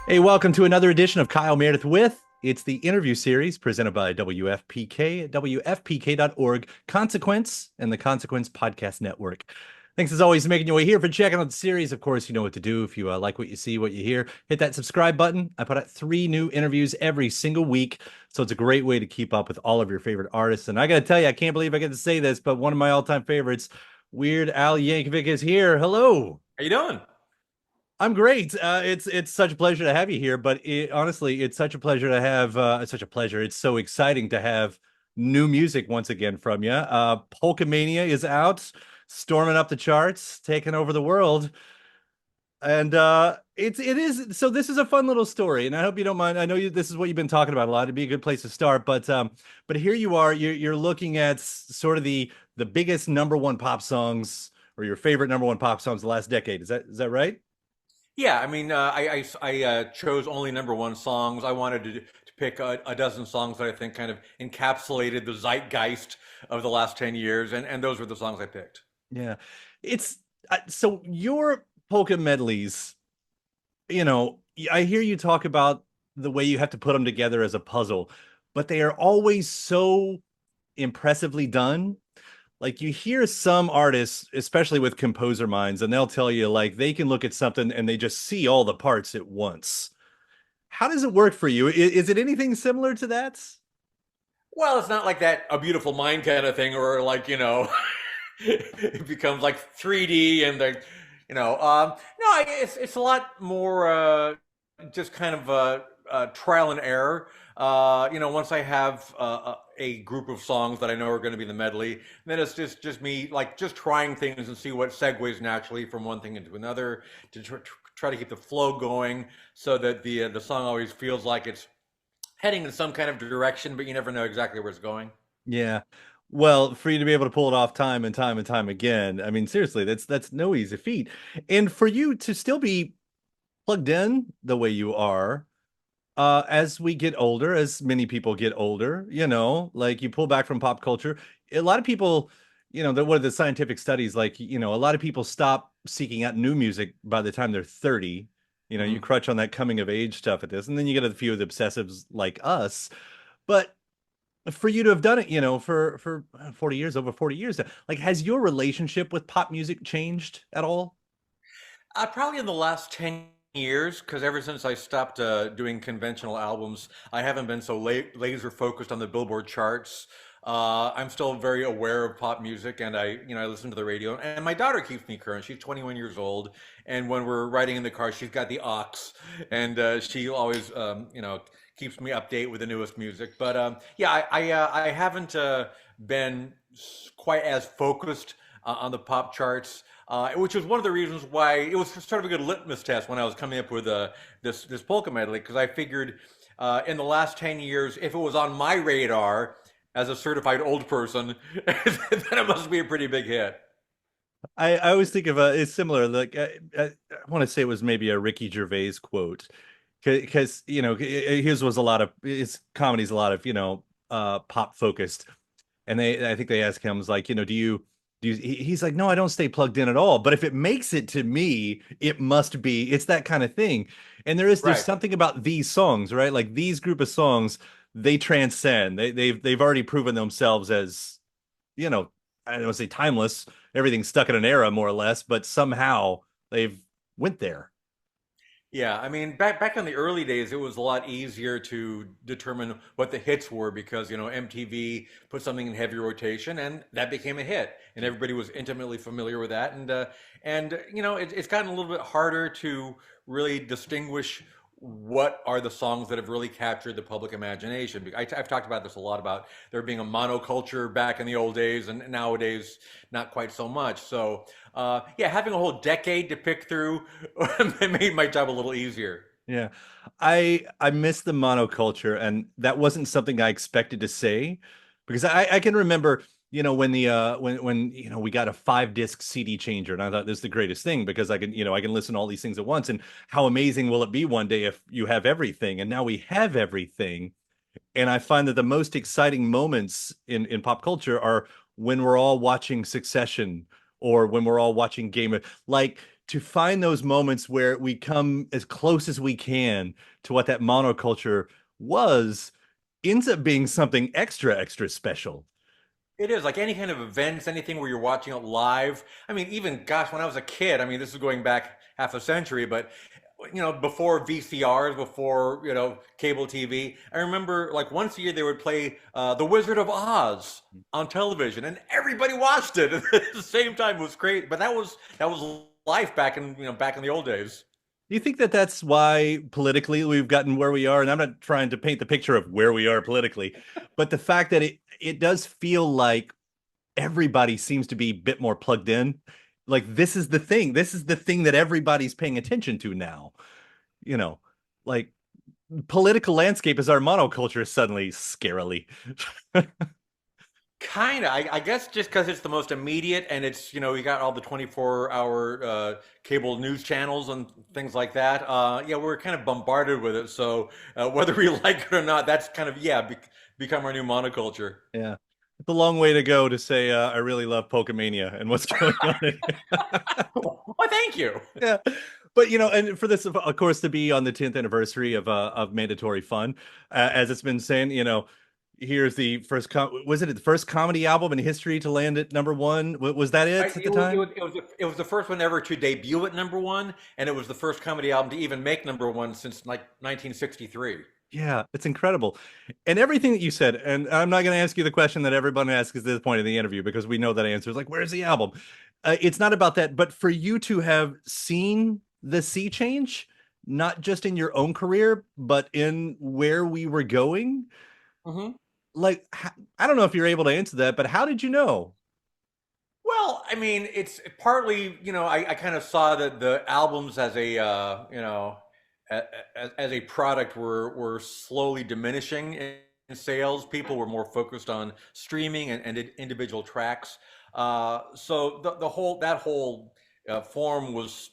Hey, welcome to another edition of Kyle Meredith with. It's the interview series presented by WFPK at WFPK.org, Consequence, and the Consequence Podcast Network. Thanks as always for making your way here for checking out the series. Of course, you know what to do if you like what you see, what you hear. Hit that subscribe button. I put out 3 new interviews every single week, so it's a great way to keep up with all of your favorite artists. And I got to tell you, I can't believe I get to say this, but one of my all-time favorites, Weird Al Yankovic, is here. Hello. How you doing? I'm great. It's such a pleasure to have you here, but honestly, it's such a pleasure to have. It's such a pleasure. It's so exciting to have new music once again from you. Polkamania is out, storming up the charts, taking over the world, and it is. So this is a fun little story, and I hope you don't mind. I know this is what you've been talking about a lot. It'd be a good place to start, but here you are. You're looking at sort of the biggest number one pop songs or your favorite number one pop songs of the last decade. Is that right? Yeah, I mean, I chose only number one songs. I wanted to pick a dozen songs that I think kind of encapsulated the zeitgeist of the last 10 years, and those were the songs I picked. Yeah. It's so your polka medleys, I hear you talk about the way you have to put them together as a puzzle, but they are always so impressively done. Like you hear some artists, especially with composer minds, and they'll tell you like they can look at something and they just see all the parts at once. How does it work for you? Is it anything similar to that? Well, it's not like that A Beautiful Mind kind of thing, or like, it becomes like 3D and no, it's a lot more just kind of trial and error. Once I have a group of songs that I know are going to be the medley, then it's just me like just trying things and see what segues naturally from one thing into another to try to keep the flow going so that the song always feels like it's heading in some kind of direction, but you never know exactly where it's going. Yeah. Well, for you to be able to pull it off time and time and time again, I mean, seriously, that's no easy feat. And for you to still be plugged in the way you are, as we get older, as many people get older, like you pull back from pop culture. A lot of people, what are the scientific studies like, a lot of people stop seeking out new music by the time they're 30. You Hmm. crutch on that coming of age stuff at this, and then you get a few of the obsessives like us. But for you to have done it, for 40 years, over 40 years, like has your relationship with pop music changed at all? Probably in the last 10 years, because ever since I stopped doing conventional albums, I haven't been so laser focused on the Billboard charts. I'm still very aware of pop music, and I listen to the radio. And my daughter keeps me current. She's 21 years old, and when we're riding in the car, she's got the aux, and she always, keeps me update with the newest music. But yeah, I haven't been quite as focused on the pop charts, which was one of the reasons why it was sort of a good litmus test when I was coming up with this polka medley, because I figured in the last 10 years, if it was on my radar as a certified old person, then it must be a pretty big hit. I always think of it's similar. Like I want to say it was maybe a Ricky Gervais quote because his was a lot of his comedy's a lot of pop focused, and I think they asked him was like do you he's like no I don't stay plugged in at all, but if it makes it to me it must be it's that kind of thing, and there's Right. something about these songs, right? Like these group of songs, they transcend, they've already proven themselves as you know, I don't want to say timeless. Everything's stuck in an era more or less, but somehow they've went there. Yeah, I mean, back in the early days, it was a lot easier to determine what the hits were because, MTV put something in heavy rotation and that became a hit, and everybody was intimately familiar with that. It's gotten a little bit harder to really distinguish what are the songs that have really captured the public imagination. I've talked about this a lot about there being a monoculture back in the old days, and nowadays not quite so much. So yeah, having a whole decade to pick through made my job a little easier. Yeah. I miss the monoculture, and that wasn't something I expected to say because I can remember, when the when we got a 5 disc CD changer, and I thought this is the greatest thing because I can listen to all these things at once, and how amazing will it be one day if you have everything? And now we have everything. And I find that the most exciting moments in pop culture are when we're all watching Succession or when we're all watching Game of like to find those moments where we come as close as we can to what that monoculture was ends up being something extra, extra special. It is like any kind of events, anything where you're watching it live. I mean, even gosh, when I was a kid, I mean, this is going back half a century, but before VCRs, before cable TV, I remember like once a year they would play The Wizard of Oz on television, and everybody watched it at the same time. It was great, but that was life back in back in the old days. Do you think that that's why politically we've gotten where we are? And I'm not trying to paint the picture of where we are politically, but the fact that it does feel like everybody seems to be a bit more plugged in. Like this is the thing. This is the thing that everybody's paying attention to now. You know, like political landscape is our monoculture suddenly scarily. Kind of, I guess, just because it's the most immediate, and it's you got all the 24-hour cable news channels and things like that. Yeah, we're kind of bombarded with it. So whether we like it or not, that's kind of become our new monoculture. Yeah. It's a long way to go to say I really love Pokemania and what's going on in Well, thank you. yeah. But and for this, of course, to be on the 10th anniversary of Mandatory Fun, as it's been saying, here's the first was it the first comedy album in history to land at number one? Was that I, it at the it, was, it, time? was, it, was the, it was the first one ever to debut at number one, and it was the first comedy album to even make number one since like 1963. Yeah, it's incredible. And everything that you said, and I'm not going to ask you the question that everyone asks at this point in the interview because we know that answer is like, where's the album? It's not about that, but for you to have seen the sea change, not just in your own career, but in where we were going, Hmm. like, I don't know if you're able to answer that, but how did you know? Well, I mean, it's partly, I kind of saw that the albums as a, as a product were slowly diminishing in sales. People were more focused on streaming and individual tracks. So the whole that whole form was,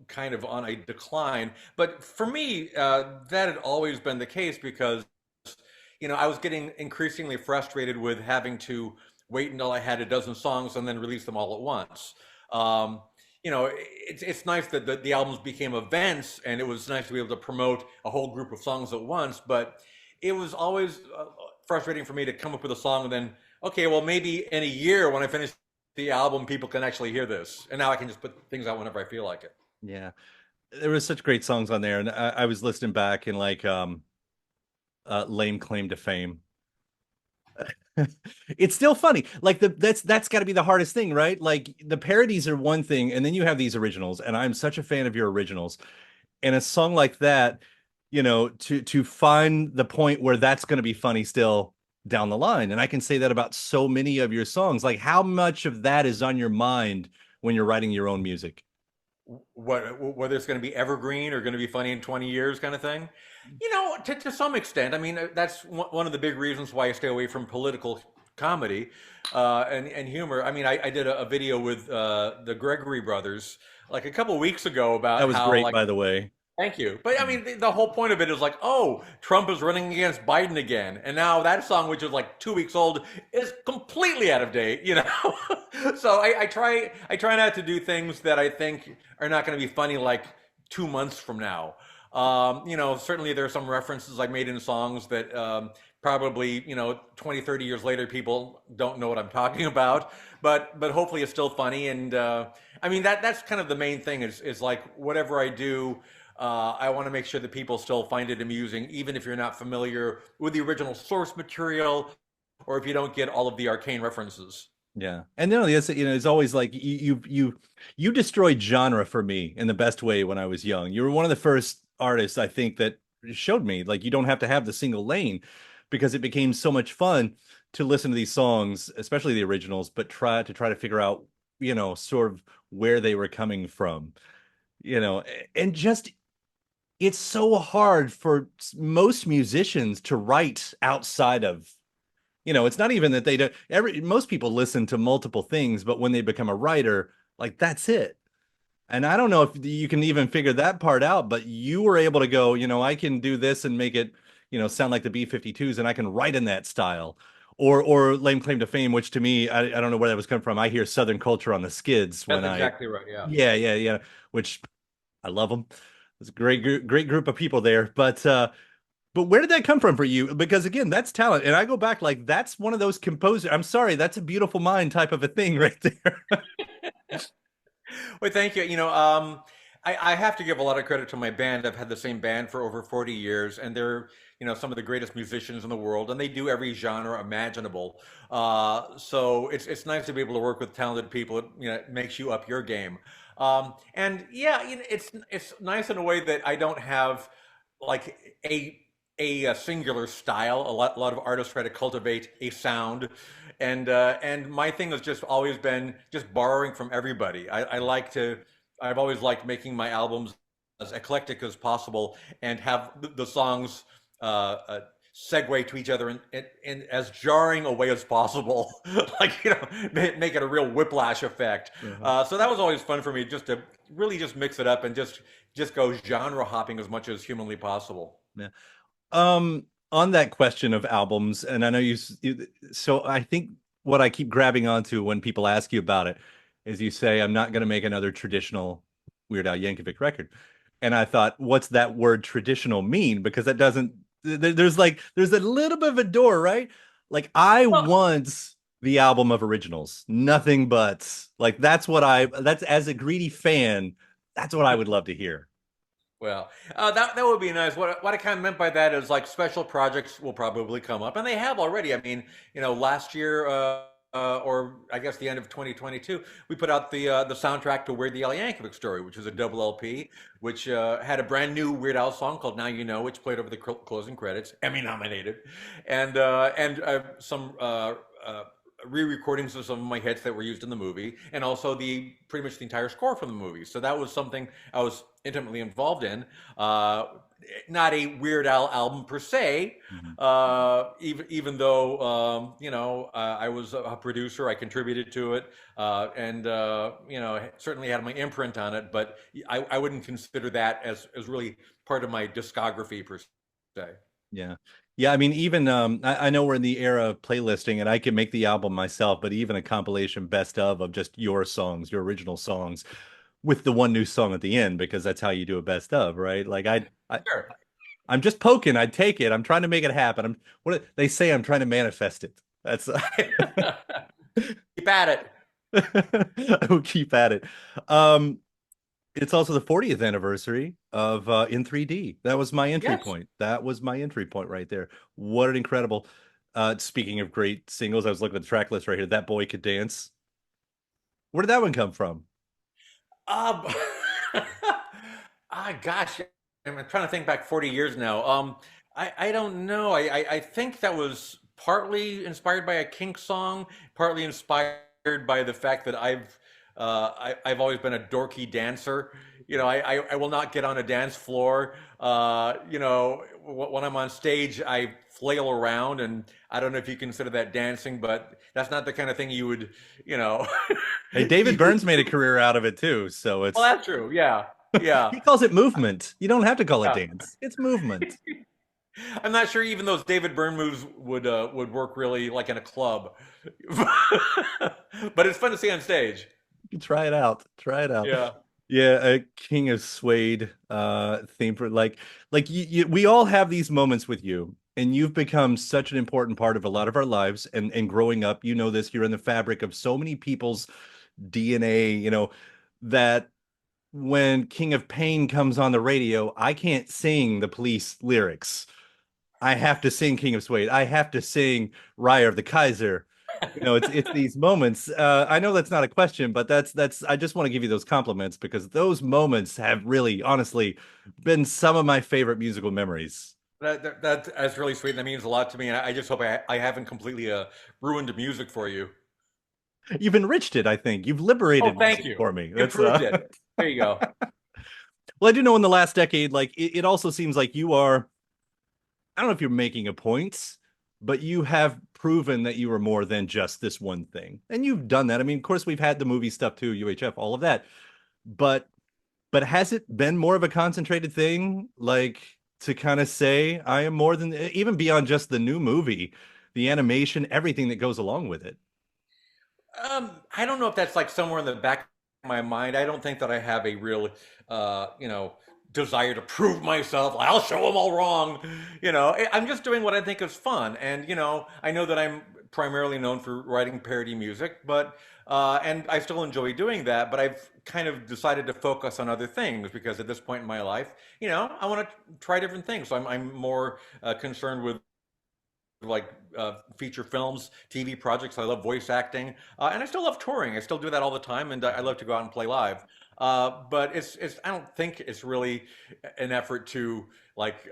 kind of on a decline. But for me, that had always been the case because I was getting increasingly frustrated with having to wait until I had a dozen songs and then release them all at once. Um, it's nice that the albums became events, and it was nice to be able to promote a whole group of songs at once. But it was always frustrating for me to come up with a song and then, okay, well, maybe in a year when I finish the album, people can actually hear this, and now I can just put things out whenever I feel like it. Yeah, there was such great songs on there, and I was listening back and like lame claim to fame. It's still funny. Like that's got to be the hardest thing, right? Like the parodies are one thing, and then you have these originals, and I'm such a fan of your originals. And a song like that, to find the point where that's going to be funny still down the line. And I can say that about so many of your songs. Like how much of that is on your mind when you're writing your own music? Whether it's going to be evergreen or going to be funny in 20 years kind of thing. To some extent. I mean, that's one of the big reasons why I stay away from political comedy and humor. I mean, I did a video with the Gregory brothers like a couple weeks ago That about was how great, like by the way. thank you. But I mean, the whole point of it is like, oh, Trump is running against Biden again, and now that song, which is like 2 weeks old, is completely out of date. So I try not to do things that I think are not going to be funny like 2 months from now. Certainly there are some references I made in songs that probably 20, 30 years later people don't know what I'm talking about, but hopefully it's still funny. And I mean that's kind of the main thing is like whatever I do. I want to make sure that people still find it amusing, even if you're not familiar with the original source material, or if you don't get all of the arcane references. Yeah. And no, yes, it's always like you destroyed genre for me in the best way when I was young. You were one of the first artists I think that showed me like you don't have to have the single lane because it became so much fun to listen to these songs, especially the originals, but try to figure out, sort of where they were coming from, and just it's so hard for most musicians to write outside of it's not even that they don't most people listen to multiple things, but when they become a writer, like that's it. And I don't know if you can even figure that part out, but you were able to go, I can do this and make it, sound like the B-52s and I can write in that style. or Lame Claim to Fame, which to me, I don't know where that was coming from. I hear Southern culture on the skids That's when exactly right. Yeah. yeah, which I love them. It's a great group of people there. But where did that come from for you? Because again, that's talent. And I go back like that's one of those composers. I'm sorry, that's a beautiful mind type of a thing right there. Well, thank you. I have to give a lot of credit to my band. I've had the same band for over 40 years, and they're, some of the greatest musicians in the world, and they do every genre imaginable. So it's nice to be able to work with talented people. It makes you up your game. And yeah, it's nice in a way that I don't have like a singular style. A lot of artists try to cultivate a sound, and my thing has just always been just borrowing from everybody. I've always liked making my albums as eclectic as possible and have the songs segue to each other in as jarring a way as possible, like make it a real whiplash effect. Uh-huh. So that was always fun for me, just to really just mix it up and just go genre hopping as much as humanly possible. Yeah. On that question of albums, and I know so I think what I keep grabbing onto when people ask you about it is you say, I'm not going to make another traditional Weird Al Yankovic record. And I thought, what's that word traditional mean? Because that doesn't, there's a little bit of a door, right? Like I Well, want the album of originals, nothing but like that's as a greedy fan, that's what I would love to hear. Well, that would be nice. What I kind of meant by that is like special projects will probably come up, and they have already. I mean, last year, or I guess the end of 2022, we put out the soundtrack to Weird Al Yankovic Story, which is a double LP, which had a brand new Weird Al song called Now You Know, which played over the closing credits, Emmy nominated, and some re-recordings of some of my hits that were used in the movie, and also the pretty much the entire score from the movie. So that was something I was intimately involved in. Not a Weird Al album per se, Mhm. even though I was a producer, I contributed to it, and certainly had my imprint on it. But I wouldn't consider that as really part of my discography per se. Yeah. Yeah, I mean, even I know we're in the era of playlisting and I can make the album myself, but even a compilation best of just your songs, your original songs, with the one new song at the end, because that's how you do a best of, right? Like Sure. I'm just poking, I'd take it. I'm trying to make it happen. They say I'm trying to manifest it. That's Keep at it. I will keep at it. Um, it's also the 40th anniversary of In 3D. That was my entry Yes. point. That was my entry point right there. What an incredible speaking of great singles, I was looking at the track list right here. That Boy Could Dance. Where did that one come from? Um, gosh, I'm trying to think back 40 years now. I don't know. I think that was partly inspired by a Kink song, partly inspired by the fact that I've always been a dorky dancer. I will not get on a dance floor. When I'm on stage, I flail around, and I don't know if you consider that dancing, but that's not the kind of thing you would, you know. Hey, David Burns made a career out of it too, so Well, it's that's true. Yeah. Yeah. he calls it movement. You don't have to call it Yeah. dance. It's movement. I'm not sure even those David Byrne moves would work really like in a club, but it's fun to see on stage. You can try it out. Try it out. Yeah. Yeah, a King of Suede theme for we all have these moments with you, and you've become such an important part of a lot of our lives. And growing up, you know this, you're in the fabric of so many people's DNA, that when King of Pain comes on the radio, I can't sing the Police lyrics. I have to sing King of Suede. I have to sing Raya of the Kaiser. It's these moments. I know that's not a question, but that's I just want to give you those compliments because those moments have really, honestly, been some of my favorite musical memories. That's really sweet. That means a lot to me, and I just hope I haven't completely ruined music for you. You've enriched it, I think. You've Oh, liberated thank music you. for me. That's Improved it. There you go. well, I do know in the last decade, like it also seems like you are. I don't know if you're making a point, but you have proven that you are more than just this one thing. And you've done that. I mean, of course, we've had the movie stuff too, UHF, all of that. But but has it been more of a concentrated thing, like to kind of say I am more than even beyond just the new movie? the animation, everything that goes along with it. I don't know if that's like somewhere in the back of my mind. I don't think that I have a real, you know, desire to prove myself. I'll show them all wrong. You know, I'm just doing what I think is fun. And, you know, I know that I'm primarily known for writing parody music, but, and I still enjoy doing that, but I've kind of decided to focus on other things because at this point in my life, you know, I want to try different things. So I'm more concerned with like feature films, TV projects. I love voice acting, and I still love touring. I still do that all the time, and I love to go out and play live. But it's I don't think it's really an effort to like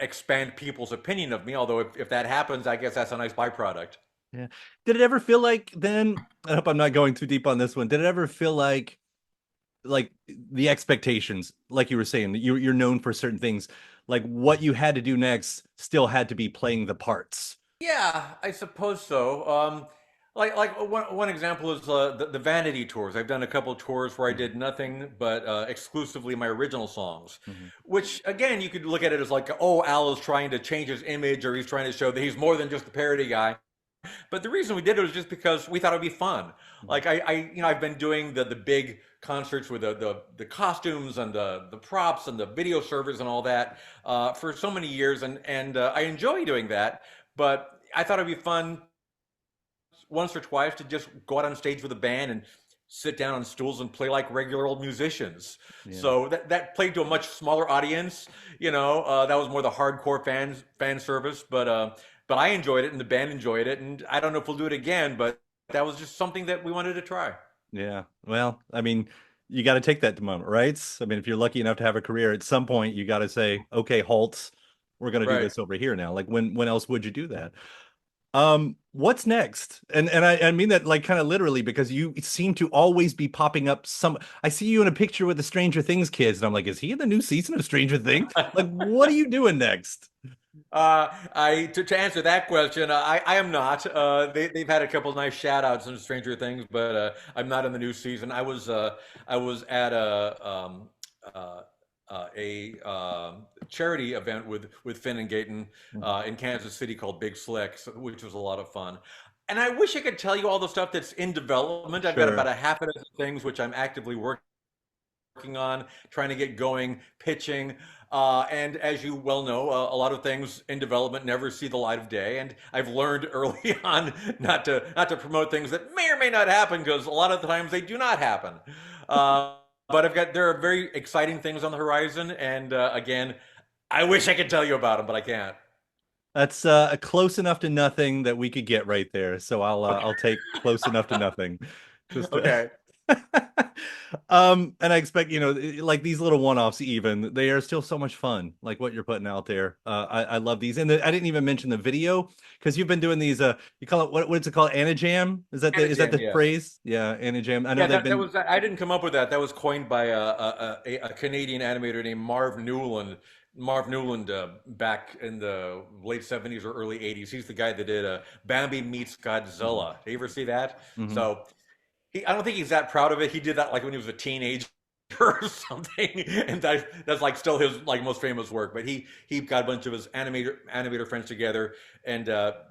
expand people's opinion of me. Although if that happens, I guess that's a nice byproduct. Yeah. Did it ever feel like then, I hope I'm not going too deep on this one. Did it ever feel like the expectations, like you were saying, you're known for certain things, like what you had to do next still had to be playing the parts. Yeah, I suppose so. Like one example is the Vanity tours. I've done a couple of tours where I Mhm. did nothing but exclusively my original songs, Mhm. which again you could look at it as like, oh, Al is trying to change his image or he's trying to show that he's more than just a parody guy. But the reason we did it was just because we thought it'd be fun. Mhm. Like you know, I've been doing the big concerts with the costumes and the props and the video servers and all that for so many years, and I enjoy doing that. But I thought it'd be fun once or twice to just go out on stage with a band and sit down on stools and play like regular old musicians. Yeah. So that played to a much smaller audience. You know, that was more the hardcore fan service, but I enjoyed it and the band enjoyed it, and I don't know if we'll do it again, but that was just something that we wanted to try. Yeah. Well, I mean, you got to take that moment, right? I mean, if you're lucky enough to have a career, at some point you got to say, okay, halt, we're going to do Right. this over here now. Like when else would you do that? What's next? And I mean that like kind of literally because you seem to always be popping up I see you in a picture with the Stranger Things kids, and I'm like, is he in the new season of Stranger Things? Like, what are you doing next? To answer that question, I am not. They've had a couple nice shout outs in Stranger Things, but I'm not in the new season. I was at uh, a charity event with Finn and Gayton Mhm. in Kansas City called Big Slick, which was a lot of fun. And I wish I could tell you all the stuff that's in development. I've got about Sure. a half a dozen things which I'm actively working on, trying to get going, pitching. And as you well know, a lot of things in development never see the light of day. And I've learned early on not to promote things that may or may not happen because a lot of the times they do not happen. Uh, but there are very exciting things on the horizon. And again, I wish I could tell you about them, but I can't. That's close enough to nothing that we could get right there. So Okay. I'll take close enough to nothing. Just Okay. and I expect, like these little one-offs even, they are still so much fun, like what you're putting out there. I love these. And I didn't even mention the video because you've been doing these you call it what's it called? AniJam? Is that AniJam, the yeah. phrase? Yeah, AniJam. I know Yeah, they've that been was I didn't come up with that. That was coined by a Canadian animator named Marv Newland. Marv Newland back in the late 70s or early 80s. He's the guy that did Bambi Meets Mhm. Godzilla. Did you ever see that? Mhm. So I don't think he's that proud of it. He did that like when he was a teenager or something, and that's like still his like most famous work. But he got a bunch of his animator friends together and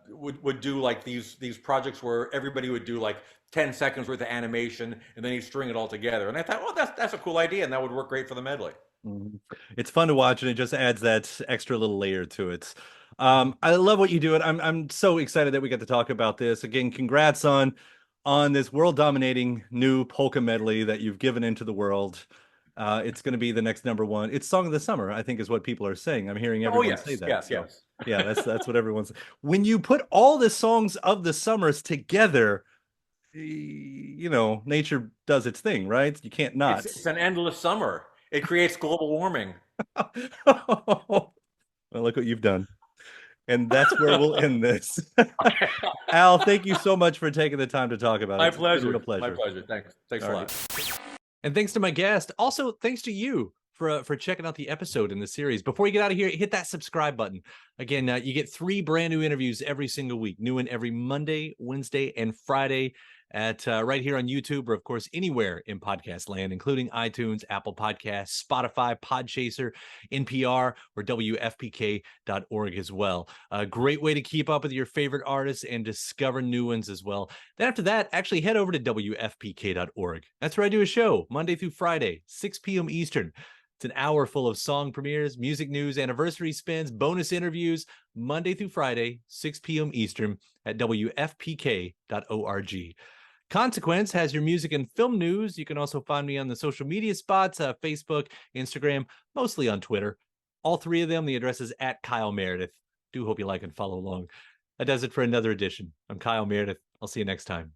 would do like these projects where everybody would do like 10 seconds worth of animation and then he'd string it all together. And I thought, well, that's a cool idea, and that would work great for the medley. Mhm. It's fun to watch, and it just adds that extra little layer to it. I love what you do, and I'm so excited that we get to talk about this again. Congrats on this world dominating new polka medley that you've given into the world. It's going to be the next number one. It's song of the summer, I think, is what people are saying. I'm hearing Oh everyone say yes, that. yes, So yes. yeah, that's what everyone's. When you put all the songs of the summers together, nature does its thing, right? You can't not. It's an endless summer. It creates global warming. Well, look what you've done. And that's where we'll end this. Al, thank you so much for taking the time to talk about it. My It's been a real pleasure. My pleasure. pleasure. Thanks. Thanks All a right. lot. And thanks to my guest. Also, thanks to you for checking out the episode in the series. Before you get out of here, hit that subscribe button. Again, you get 3 brand new interviews every single week, new one every Monday, Wednesday, and Friday. at right here on YouTube, or of course anywhere in podcast land, including iTunes, Apple Podcasts, Spotify, Podchaser, NPR, or WFPK.org as well. A great way to keep up with your favorite artists and discover new ones as well. Then after that, actually head over to WFPK.org. That's where I do a show Monday through Friday, 6 p.m. Eastern. It's an hour full of song premieres, music news, anniversary spins, bonus interviews, Monday through Friday, 6 p.m. Eastern at WFPK.org. Consequence has your music and film news. You can also find me on the social media spots, Facebook, Instagram, mostly on Twitter. All three of them, the address is at Kyle Meredith. Do hope you like and follow along. That does it for another edition. I'm Kyle Meredith. I'll see you next time.